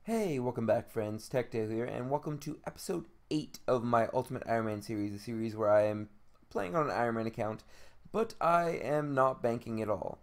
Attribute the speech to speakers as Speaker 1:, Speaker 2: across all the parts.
Speaker 1: Hey, welcome back friends, TechDale here, and welcome to episode 8 of my Ultimate Ironman series, a series where I am playing on an Ironman account, but I am not banking at all.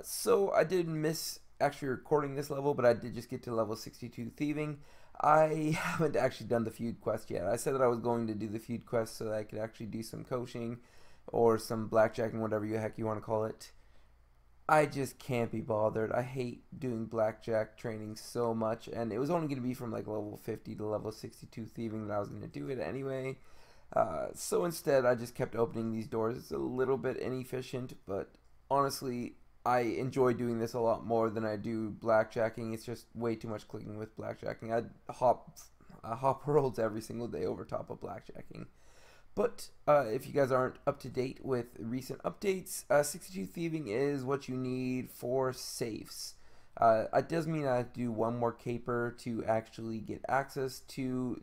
Speaker 1: So I did miss actually recording this level, but I did just get to level 62 thieving. I haven't actually done the feud quest yet. I said that I was going to do the feud quest so that I could actually do some coaching or some blackjacking, whatever the heck you want to call it. I just can't be bothered. I hate doing blackjack training so much, and it was only going to be from like level 50 to level 62 thieving that I was going to do it anyway. So instead, I just kept opening these doors. It's a little bit inefficient, but honestly, I enjoy doing this a lot more than I do blackjacking. It's just way too much clicking with blackjacking. I hop rolls every single day over top of blackjacking. But if you guys aren't up to date with recent updates, 62 thieving is what you need for safes. It does mean I have to do one more caper to actually get access to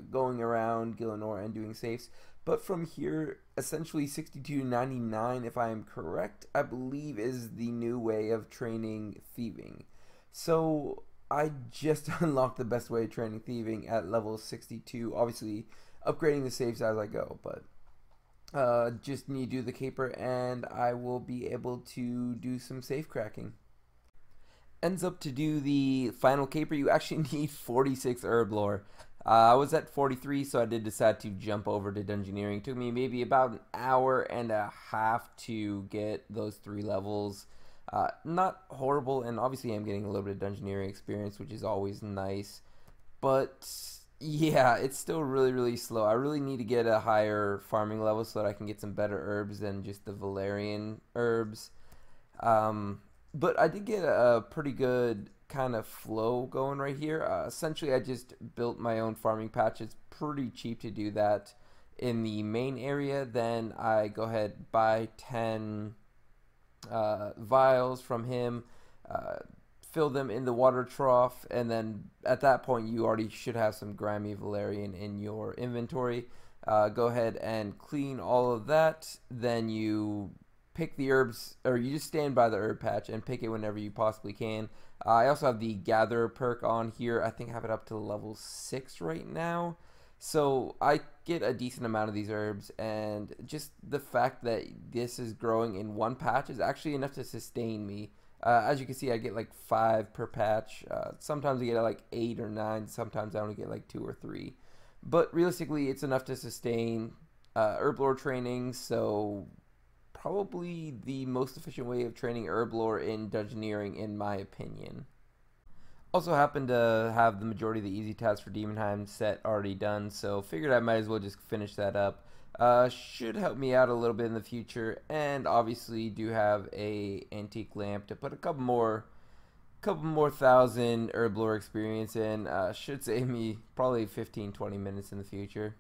Speaker 1: going around Gillinor and doing safes. But from here, essentially 62.99, if I am correct, I believe is the new way of training thieving. So I just unlocked the best way of training thieving at level 62. Obviously, upgrading the saves as I go, but just need to do the caper and I will be able to do some safe cracking. Ends up to do the final caper, you actually need 46 herb lore. I was at 43, so I did decide to jump over to dungeoneering. It took me maybe about an hour and a half to get those 3 levels. Not horrible, and obviously I'm getting a little bit of dungeoneering experience, which is always nice, but yeah, it's still really slow. I really need to get a higher farming level so that I can get some better herbs than just the Valerian herbs. But I did get a pretty good kind of flow going right here. Essentially, I just built my own farming patch. It's pretty cheap to do that in the main area. Then I go ahead, buy 10 vials from him, fill them in the water trough, and then at that point you already should have some grimy valerian in your inventory. Go ahead and clean all of that, then you pick the herbs, or you just stand by the herb patch and pick it whenever you possibly can. I also have the gather perk on here. I think I have it up to level 6 right now, so I get a decent amount of these herbs, and just the fact that this is growing in one patch is actually enough to sustain me. As you can see, I get like 5 per patch. Sometimes I get like 8 or 9. Sometimes I only get like 2 or 3. But realistically, it's enough to sustain herb lore training. So probably the most efficient way of training herb lore in dungeoneering, in my opinion. Also happen to have the majority of the easy tasks for Demonheim set already done, so figured I might as well just finish that up. Should help me out a little bit in the future, and obviously do have a antique lamp to put a couple more thousand herb lore experience in. Should save me probably 15-20 minutes in the future.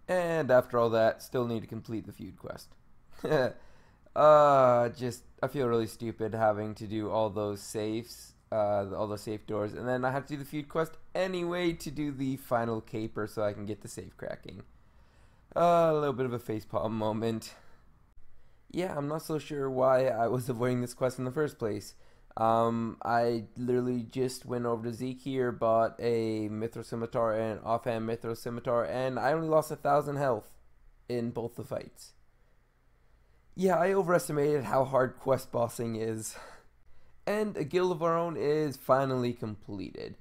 Speaker 1: And after all that, still need to complete the feud quest. Just I feel really stupid having to do all those safes, all the safe doors, and then I have to do the feud quest anyway to do the final caper so I can get the safe cracking. A little bit of a facepalm moment. Yeah, I'm not so sure why I was avoiding this quest in the first place. I literally just went over to Zeke here, bought a Mithril Scimitar and an offhand Mithril Scimitar, and I only lost 1,000 health in both the fights. Yeah, I overestimated how hard quest bossing is. And a guild of our own is finally completed.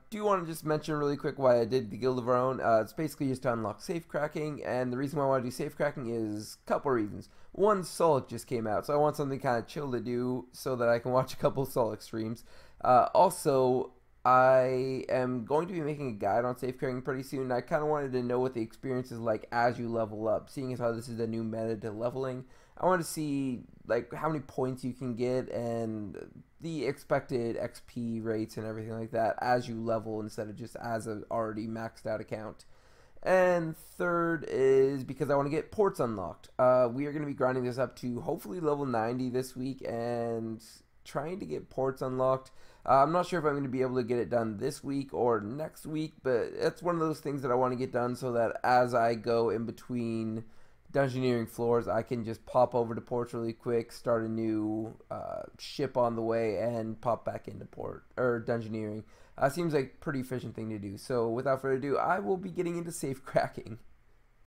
Speaker 1: Do want to just mention really quick why I did the Guild of Our Own. It's basically just to unlock safe cracking, and the reason why I want to do safe cracking is a couple reasons. One, Solid just came out, so I want something kind of chill to do so that I can watch a couple Solid streams. Also, I am going to be making a guide on safe cracking pretty soon. I kind of wanted to know what the experience is like as you level up, seeing as how this is the new meta to leveling. I want to see like how many points you can get and the expected XP rates and everything like that as you level instead of just as an already maxed out account. And third is because I want to get ports unlocked. We are going to be grinding this up to hopefully level 90 this week and trying to get ports unlocked. I'm not sure if I'm going to be able to get it done this week or next week, but it's one of those things that I want to get done so that as I go in between dungeoneering floors, I can just pop over to ports really quick, start a new ship on the way, and pop back into port or dungeoneering. Seems like a pretty efficient thing to do. So without further ado, I will be getting into safe cracking.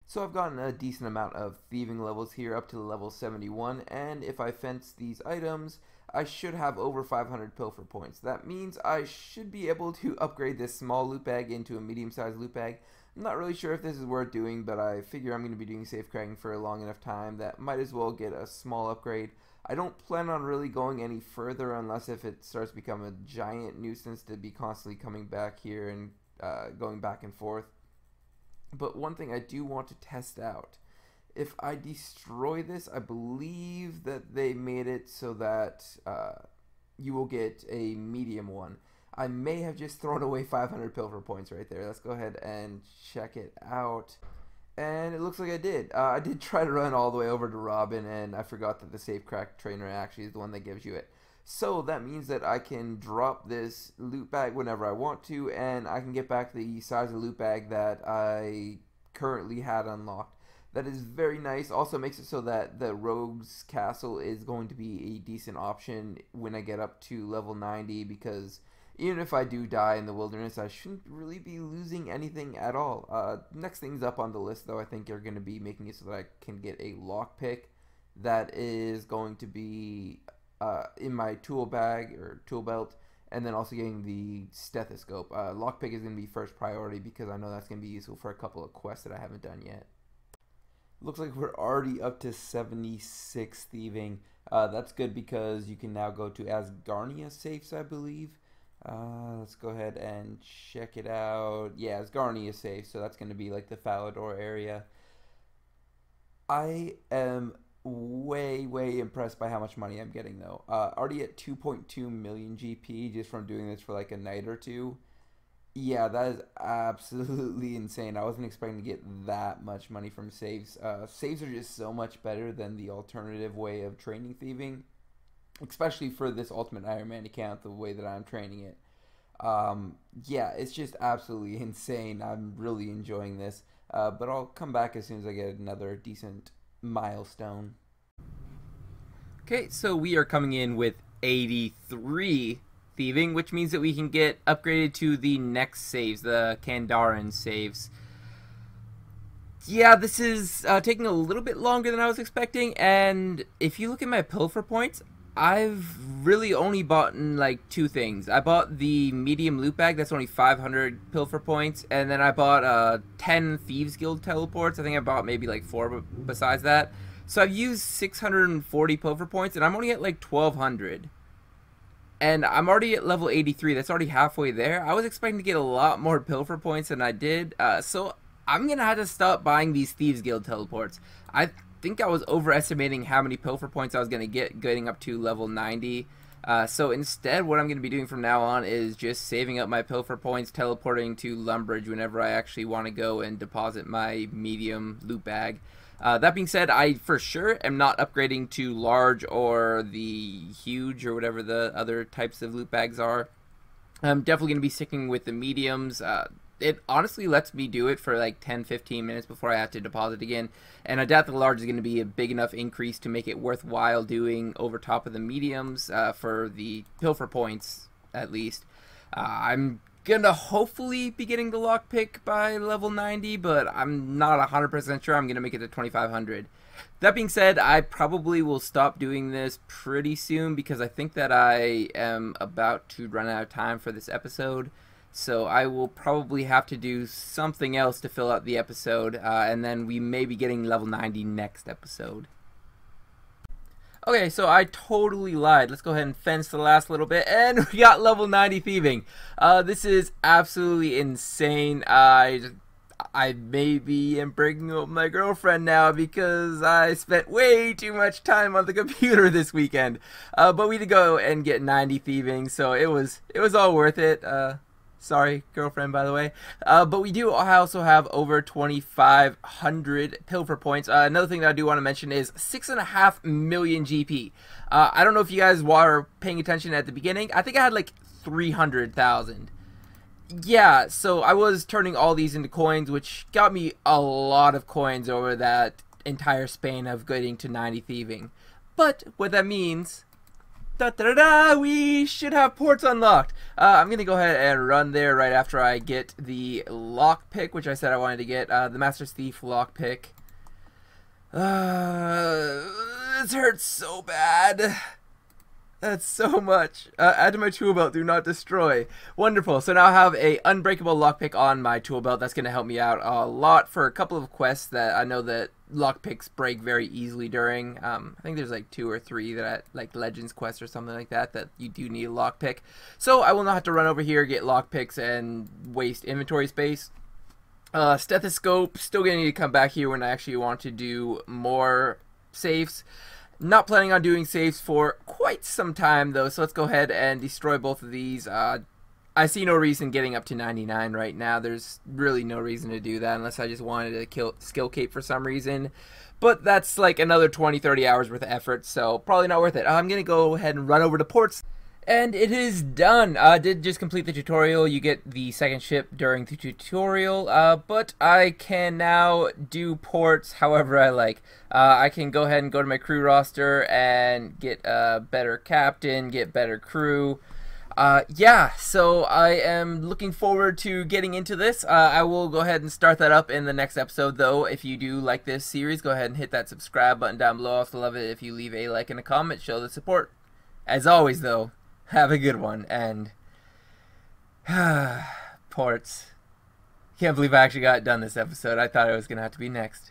Speaker 1: So I've gotten a decent amount of thieving levels here, up to level 71, and if I fence these items, I should have over 500 pilfer points. That means I should be able to upgrade this small loot bag into a medium-sized loot bag. I'm not really sure if this is worth doing, but I figure I'm going to be doing safe cracking for a long enough time that might as well get a small upgrade. I don't plan on really going any further unless if it starts to become a giant nuisance to be constantly coming back here and going back and forth. But one thing I do want to test out, if I destroy this, I believe that they made it so that you will get a medium one. I may have just thrown away 500 pilfer points right there. Let's go ahead and check it out. And it looks like I did. I did try to run all the way over to Robin, and I forgot that the safe crack trainer actually is the one that gives you it. So that means that I can drop this loot bag whenever I want to, and I can get back the size of the loot bag that I currently had unlocked. That is very nice. Also makes it so that the Rogue's Castle is going to be a decent option when I get up to level 90, because even if I do die in the wilderness, I shouldn't really be losing anything at all. Next things up on the list, though, I think are going to be making it so that I can get a lockpick that is going to be in my tool bag or tool belt, and then also getting the stethoscope. Lockpick is going to be first priority because I know that's going to be useful for a couple of quests that I haven't done yet. Looks like we're already up to 76 thieving. That's good because you can now go to Asgarnia safes, I believe. Let's go ahead and check it out. Yeah, Asgarnia safe, so that's going to be like the Falador area. I am way impressed by how much money I'm getting, though. Already at 2.2 million GP just from doing this for like a night or two. Yeah, that is absolutely insane. I wasn't expecting to get that much money from saves. Saves are just so much better than the alternative way of training thieving, especially for this Ultimate Ironman account, the way that I'm training it. Yeah, it's just absolutely insane. I'm really enjoying this, but I'll come back as soon as I get another decent milestone. Okay, so we are coming in with 83 thieving, which means that we can get upgraded to the next saves, the Kandaren saves. Yeah, this is taking a little bit longer than I was expecting, and if you look at my pilfer points, I've really only bought like two things. I bought the medium loot bag, that's only 500 pilfer points, and then I bought 10 Thieves Guild teleports. I think I bought maybe like 4 besides that. So I've used 640 pilfer points, and I'm only at like 1200. And I'm already at level 83. That's already halfway there. I was expecting to get a lot more pilfer points than I did. So I'm going to have to stop buying these Thieves Guild teleports. I think I was overestimating how many pilfer points I was going to get getting up to level 90. So instead, what I'm going to be doing from now on is just saving up my pilfer points, teleporting to Lumbridge whenever I actually want to go and deposit my medium loot bag. That being said, I for sure am not upgrading to large or the huge or whatever the other types of loot bags are. I'm definitely going to be sticking with the mediums. It honestly lets me do it for like 10-15 minutes before I have to deposit again. And I doubt the large is going to be a big enough increase to make it worthwhile doing over top of the mediums for the pilfer points, at least. I'm gonna hopefully be getting the lockpick by level 90, but I'm not 100% sure I'm gonna make it to 2500. That being said, I probably will stop doing this pretty soon because I think that I am about to run out of time for this episode. So I will probably have to do something else to fill out the episode, and then we may be getting level 90 next episode. Okay, so I totally lied. Let's go ahead and fence the last little bit, and we got level 90 thieving. This is absolutely insane. I maybe am breaking up my girlfriend now because I spent way too much time on the computer this weekend. But we did go and get 90 thieving, so it was all worth it. Sorry, girlfriend, by the way. But we do also have over 2,500 pilfer points. Another thing that I do want to mention is 6.5 million GP. I don't know if you guys were paying attention at the beginning. I think I had like 300,000. Yeah, so I was turning all these into coins, which got me a lot of coins over that entire span of getting to 90 thieving. But what that means, we should have ports unlocked. I'm going to go ahead and run there right after I get the lockpick, which I said I wanted to get, the Master's Thief lockpick. This hurts so bad. That's so much. Add to my tool belt, do not destroy. Wonderful. So now I have a unbreakable lockpick on my tool belt. That's going to help me out a lot for a couple of quests that I know that lockpicks break very easily during. I think there's like 2 or 3 that like Legends quests or something like that you do need a lockpick. So I will not have to run over here, get lockpicks, and waste inventory space. Stethoscope, still going to need to come back here when I actually want to do more saves. Not planning on doing saves for quite some time though, so let's go ahead and destroy both of these. I see no reason getting up to 99 right now. There's really no reason to do that unless I just wanted to kill skill cape for some reason. But that's like another 20-30 hours worth of effort, so probably not worth it. I'm going to go ahead and run over to ports. And it is done. I did just complete the tutorial. You get the second ship during the tutorial, but I can now do ports however I like. I can go ahead and go to my crew roster and get a better captain, get better crew. Yeah, so I am looking forward to getting into this. I will go ahead and start that up in the next episode, though. If you do like this series, go ahead and hit that subscribe button down below. I also love it if you leave a like and a comment, show the support. As always, though, have a good one, and ports. Can't believe I actually got it done this episode. I thought it was going to have to be next.